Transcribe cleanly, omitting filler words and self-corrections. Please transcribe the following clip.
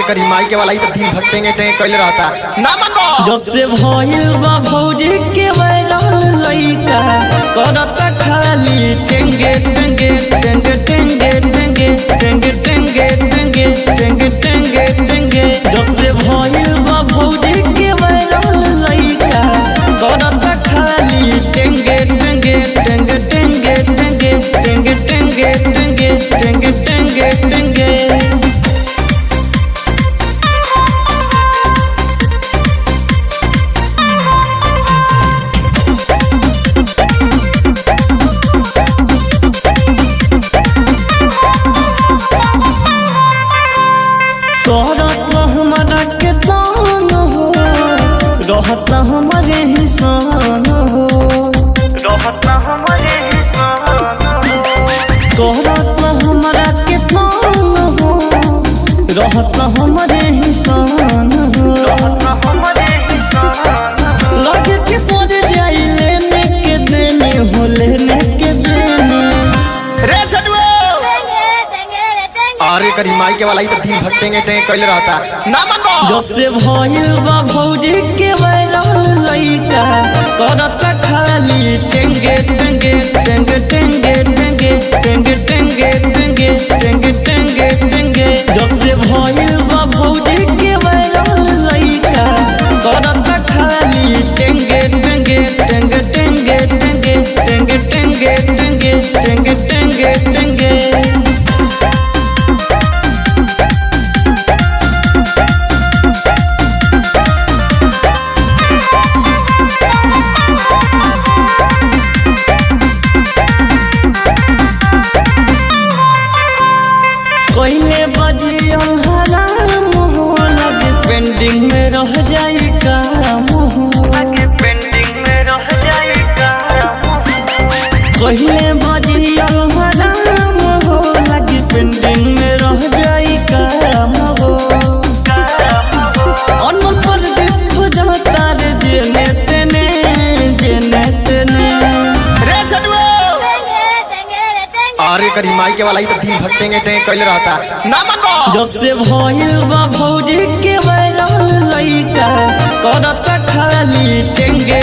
करी माई के वाला ही तो दिन भर टेंगे टेंगे कइले रहता ना मनबो। जब से भइल बा भौजी के वायरल लइका करत खाली टेंगे टेंगे टेंगे टेंगे टेंगे टेंगे टेंगे टेंगे टेंगे टेंगे टेंगे। जब से भइल बा भौजी के वायरल लइका करत खाली टेंगे टेंगे टेंगे टेंगे टेंगे टेंगे टेंगे टेंगे टेंगे टेंगे टेंगे। हमारा के दान हो रहता हमारे हिसान हो रहता हमारे हिसान हो हमारा के दान हो रहता हमारे हिसान हो रहता हमारे हिसान लगे के पड़ जाई लेने के देने हो लेने के देने रे छटुओ अरे करी माई के वाला ही तो दिन भर टेंगे टेंगे कइले रहता ना मनबो। जब से भइल बा भौजी के वायरल लइका करत खाली टेंगे टेंगे टेंगे टेंगे टेंगे टेंगे टेंगे टेंगे टेंगे टेंगे टेंगे। जब से भइल बा भौजी के वायरल लइका करत खाली टेंगे टेंगे टेंगे टेंगे टेंगे टेंगे टेंगे टेंगे टेंगे टेंगे टेंगे। पहले बजी हराम हो लगे पेंडिंग में रह जाई काम हो लगे पेंडिंग में रह जाई काम हो। पहले बजी हराम हो लगे पेंडिंग में रह जाई काम हो। अनमोल पर देखो जाता रे जेने तेने रे छटुओ अरे करी माई के वाला ही तो दिन भर टेंगे टेंगे कइले रहता ना मनबो। जब से भइल बा भौजी के वायरल लइका करत खाली टेंगे